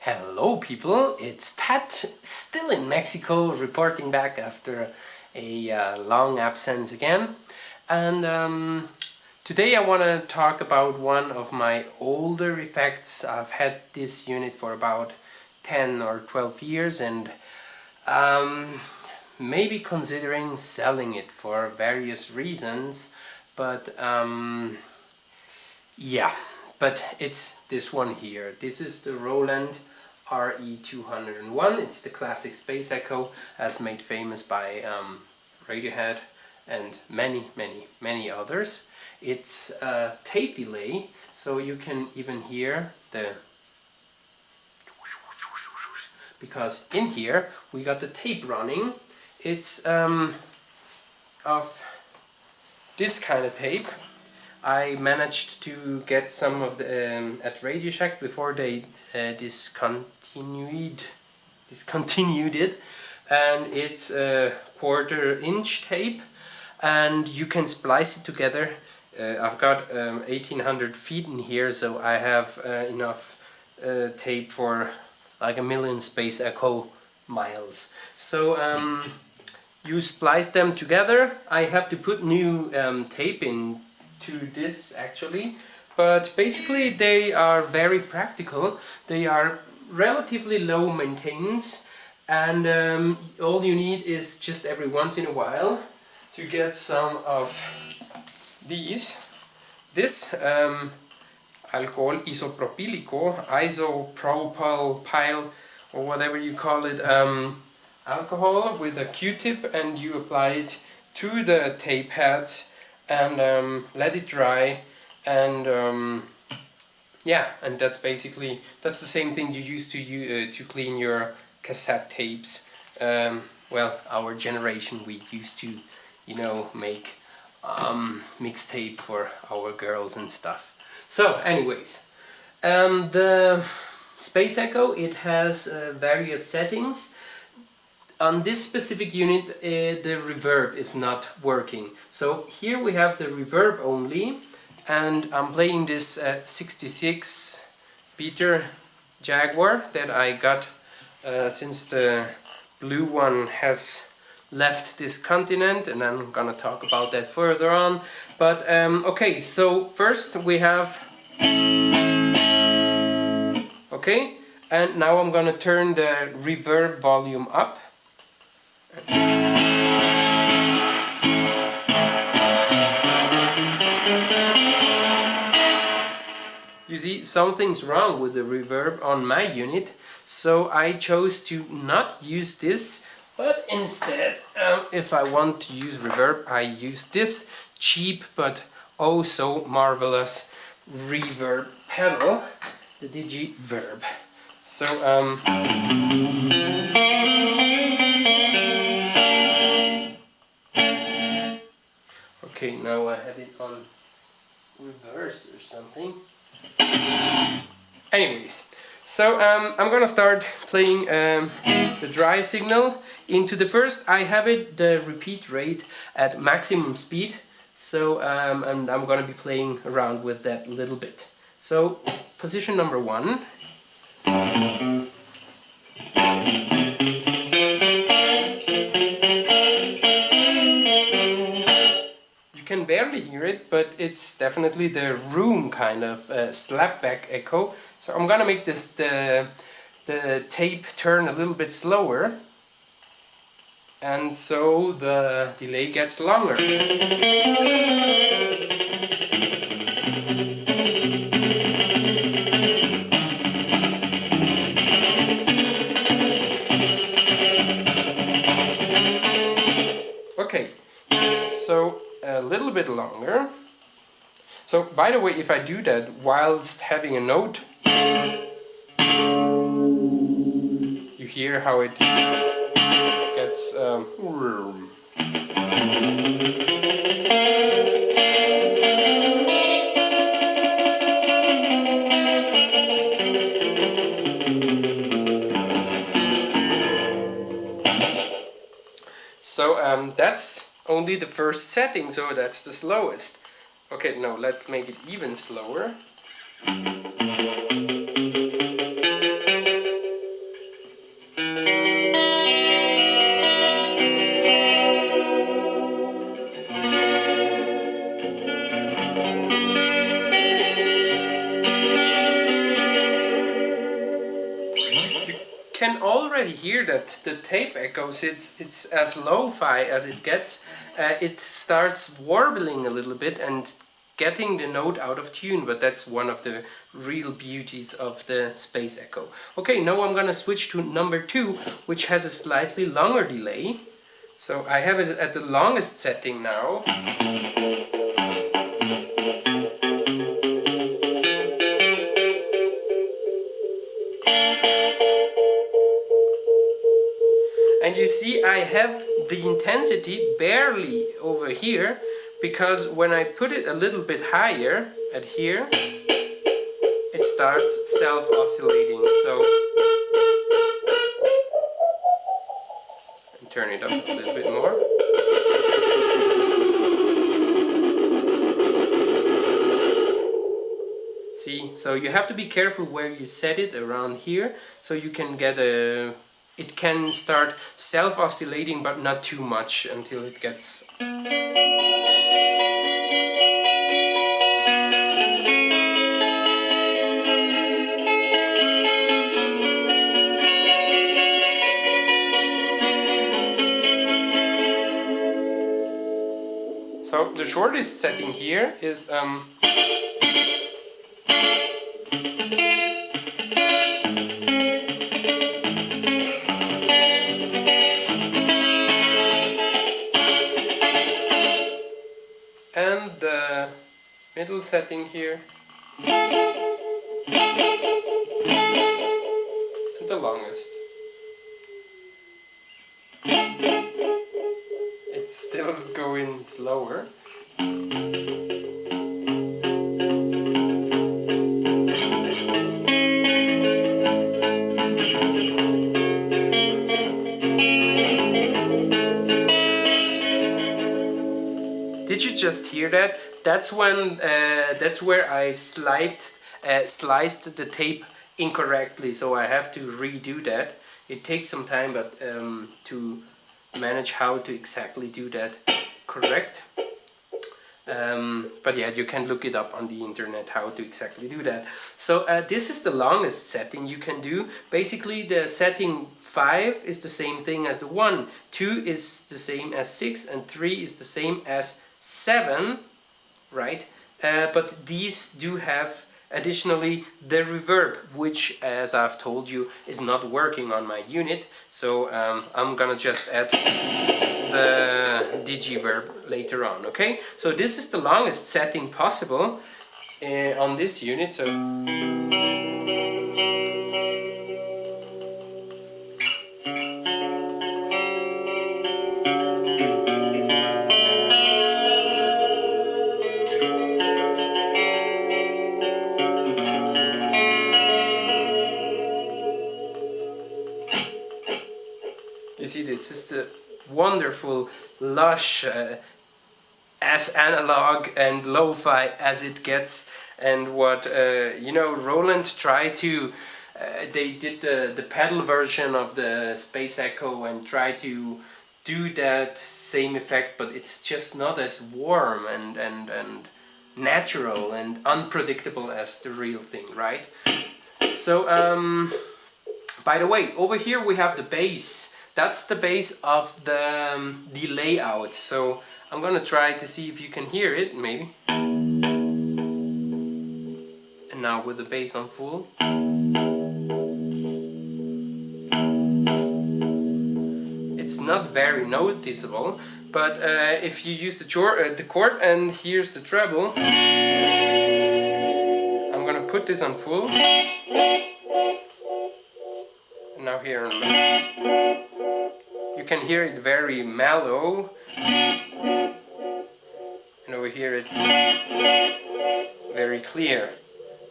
Hello people, it's Pat, still in Mexico, reporting back after a long absence again. And today I want to talk about one of my older effects. I've had this unit for about 10 or 12 years and maybe considering selling it for various reasons, but yeah, but it's this one here. This is the ROLAND RE-201. It's the classic space echo, as made famous by Radiohead and many others. It's a tape delay, so you can even hear the, because in here we got the tape running. It's of this kind of tape. I managed to get some of the at Radio Shack before they discontinued it, and it's a 1/4 inch tape, and you can splice it together. I've got 1800 feet in here, so I have enough tape for like 1 million space echo miles. So you splice them together. I have to put new tape in to this actually, but basically they are very practical. They are relatively low maintenance, and all you need is just every once in a while to get some of these. This alcohol isopropylico, isopropyl, or whatever you call it, alcohol with a Q-tip, and you apply it to the tape heads and let it dry, and yeah, and that's the same thing you use to clean your cassette tapes. Well, our generation, we used to, you know, make mixtape for our girls and stuff. So anyways, the space echo, it has various settings. On this specific unit, the reverb is not working. So here we have the reverb only, and I'm playing this 66 beater Jaguar that I got since the blue one has left this continent, and I'm gonna talk about that further on. But okay, so first we have, okay, and now I'm gonna turn the reverb volume up. You see, something's wrong with the reverb on my unit, so I chose to not use this, but instead, if I want to use reverb, I use this cheap but oh so marvelous reverb pedal, the Digiverb. So okay, now I have it on reverse or something. Anyways, so I'm gonna start playing the dry signal into the first. I have it, the repeat rate, at maximum speed, so and I'm gonna be playing around with that a little bit. So position number 1. Can barely hear it, but it's definitely the room kind of slapback echo. So I'm gonna make this the tape turn a little bit slower, and so the delay gets longer. Okay, so a little bit longer. So by the way, if I do that whilst having a note, you hear how it gets so that's only the first setting, so that's the slowest. Okay, no, let's make it even slower. can already hear that the tape echoes. It's as lo-fi as it gets. It starts warbling a little bit and getting the note out of tune, but that's one of the real beauties of the space echo. Okay, now I'm gonna switch to number 2, which has a slightly longer delay. So I have it at the longest setting now. And you see I have the intensity barely over here, because when I put it a little bit higher at here, it starts self-oscillating. So and turn it up a little bit more. See, so you have to be careful where you set it around here, so you can get a... It can start self-oscillating, but not too much until it gets... So the shortest setting here is and the middle setting here, and the longest. It's still going slower. Did you just hear that? That's when that's where I sliced the tape incorrectly, so I have to redo that. It takes some time, but to manage how to exactly do that correct. But yeah, you can look it up on the internet how to exactly do that. So this is the longest setting you can do. Basically the setting 5 is the same thing as the 1, 2 is the same as 6, and 3 is the same as 7, right? But these do have additionally the reverb, which, as I've told you, is not working on my unit. So I'm gonna just add the digiverb later on, okay? So this is the longest setting possible on this unit. So you see, this is the wonderful, lush, as analog and lo-fi as it gets. And what you know, Roland tried to they did the pedal version of the Space Echo and tried to do that same effect, but it's just not as warm and natural and unpredictable as the real thing, right? So by the way, over here we have the bass. That's the bass of the layout. So I'm gonna try to see if you can hear it, maybe. And now with the bass on full. It's not very noticeable, but if you use the chord and here's the treble, I'm gonna put this on full. And now here, you can hear it very mellow. And over here it's very clear,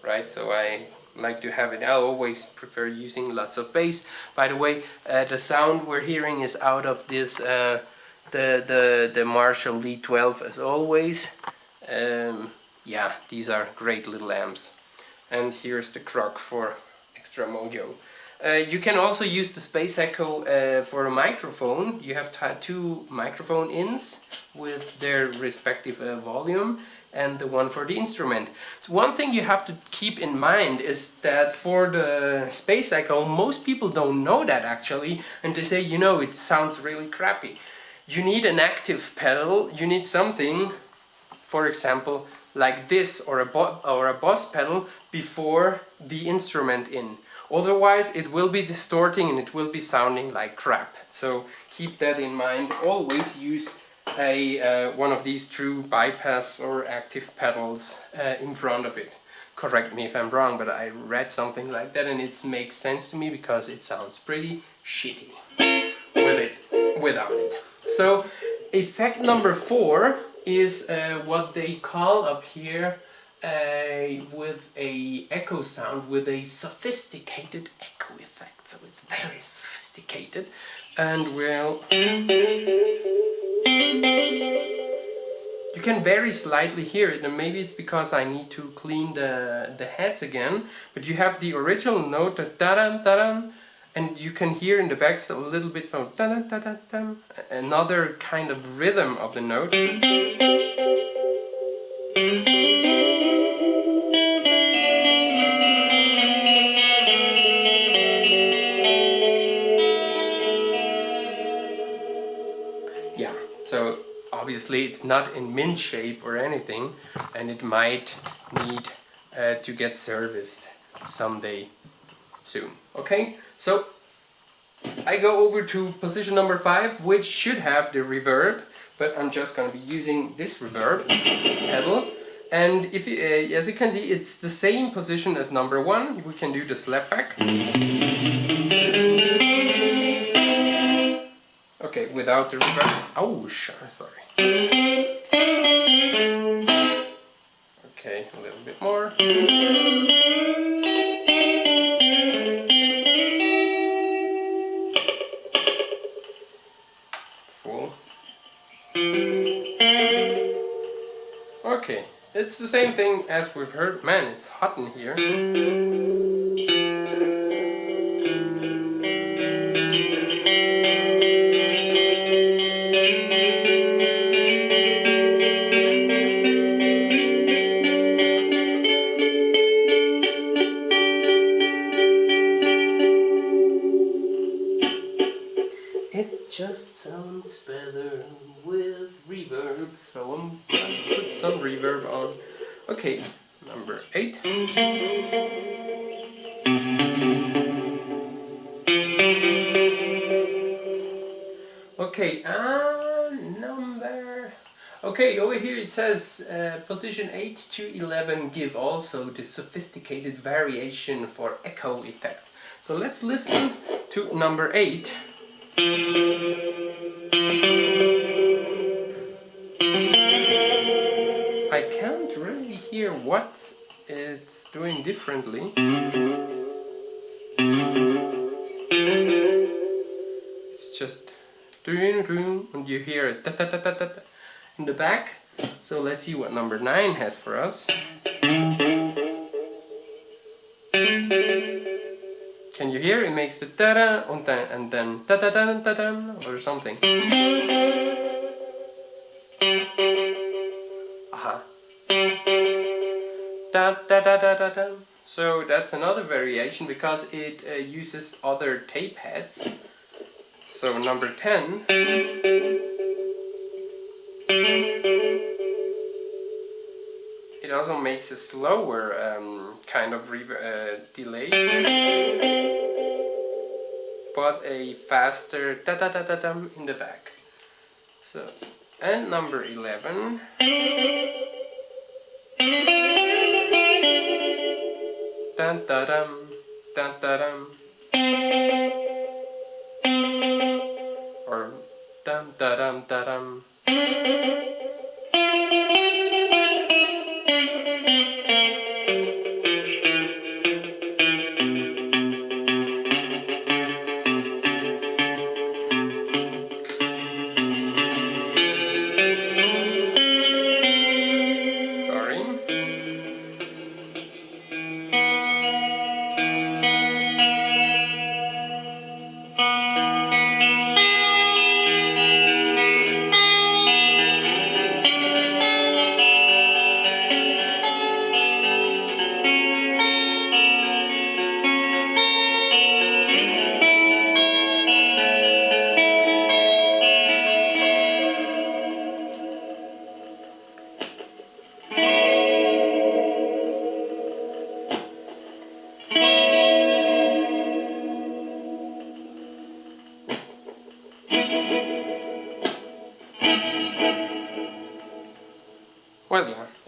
right? So I like to have it. I always prefer using lots of bass. By the way, the sound we're hearing is out of this the Marshall D12 as always. Yeah, these are great little amps. And here's the crock for extra mojo. You can also use the Space Echo for a microphone. You have two microphone ins with their respective volume, and the one for the instrument. So one thing you have to keep in mind is that for the Space Echo, most people don't know that actually, and they say, you know, it sounds really crappy. You need an active pedal, you need something, for example, like this, or a boss pedal before the instrument in. Otherwise it will be distorting and it will be sounding like crap. So keep that in mind. Always use one of these true bypass or active pedals in front of it. Correct me if I'm wrong, but I read something like that and it makes sense to me because it sounds pretty shitty without it. So effect number 4 is what they call up here with a echo sound, with a sophisticated echo effect. So it's very sophisticated, and you can very slightly hear it, and maybe it's because I need to clean the heads again, but you have the original note, the da-dum, da-dum, and you can hear in the back a little bit so da-dum, da-dum, da-dum, another kind of rhythm of the note. Yeah, so obviously it's not in mint shape or anything, and it might need to get serviced someday soon. Okay, so I go over to position number 5, which should have the reverb, but I'm just going to be using this reverb pedal. And if you, as you can see, it's the same position as number 1. We can do the slapback. Okay, without the reverb. Oh, sorry. Okay, a little bit more. Full. Okay, it's the same thing as we've heard. Man, it's hot in here. It just sounds better with reverb, so I'm gonna put some reverb on. Okay, number 8. Okay, number... Okay, over here it says position 8 to 11 give also the sophisticated variation for echo effect. So let's listen to number 8. I can't really hear what it's doing differently. It's just and you hear it in the back. So let's see what number 9 has for us. Can you hear? It makes the da-da and then da-da-da-da-da or something. Aha. Da-da-da-da-da-da. So that's another variation because it uses other tape heads. So number 10. It also makes a slower kind of delay, but a faster da-da-da-da-dum in the back. So, and number 11. Dun-da-dum, dun-da-dum. Or dum-da-dum-da-dum.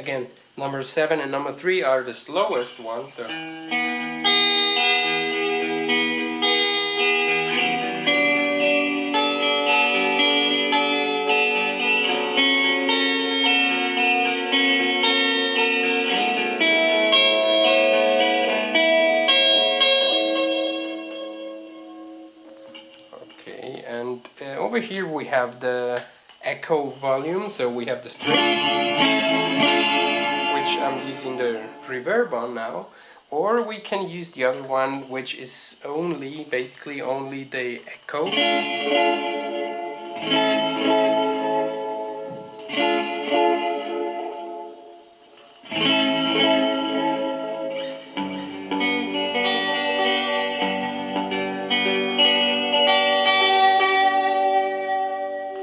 again, number 7 and number 3 are the slowest ones. So. Okay, and over here we have the echo volume, so we have the string, which I'm using the reverb on now, or we can use the other one, which is basically only the echo.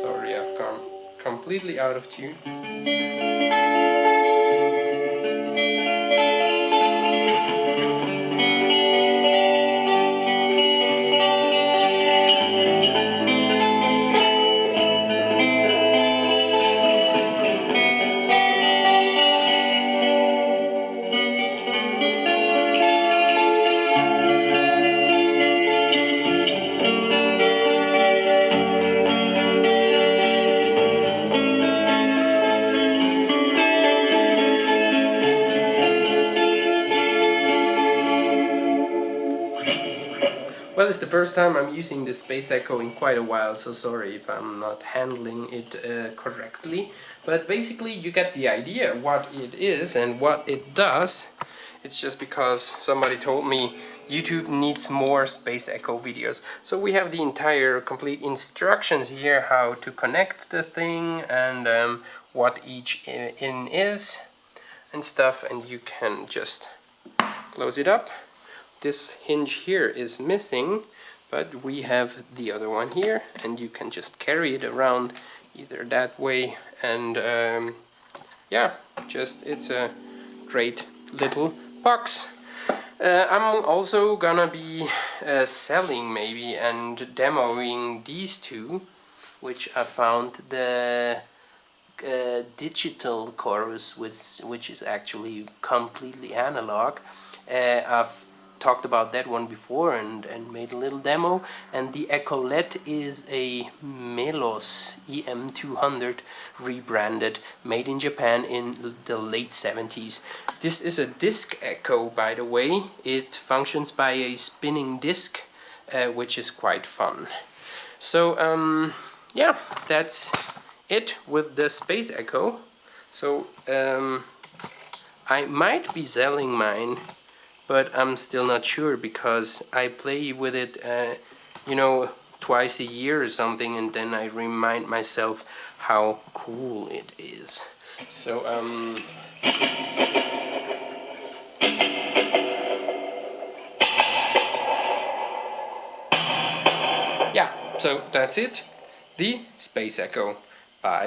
Sorry, I've gone completely out of tune. Well, it's the first time I'm using the space echo in quite a while, so sorry if I'm not handling it correctly. But basically you get the idea what it is and what it does. It's just because somebody told me YouTube needs more space echo videos. So we have the entire complete instructions here how to connect the thing and what each in is and stuff, and you can just close it up. This hinge here is missing, but we have the other one here, and you can just carry it around either that way, and yeah, it's a great little box. I'm also gonna be selling maybe and demoing these two, which I found the digital chorus, which is actually completely analog. I've talked about that one before and made a little demo, and the Echo LED is a Melos EM200 rebranded, made in Japan in the late 70s. This is a disc echo, by the way. It functions by a spinning disc, which is quite fun. So yeah, that's it with the space echo. So I might be selling mine, but I'm still not sure because I play with it, you know, twice a year or something, and then I remind myself how cool it is. So yeah, so that's it. The Space Echo. Bye.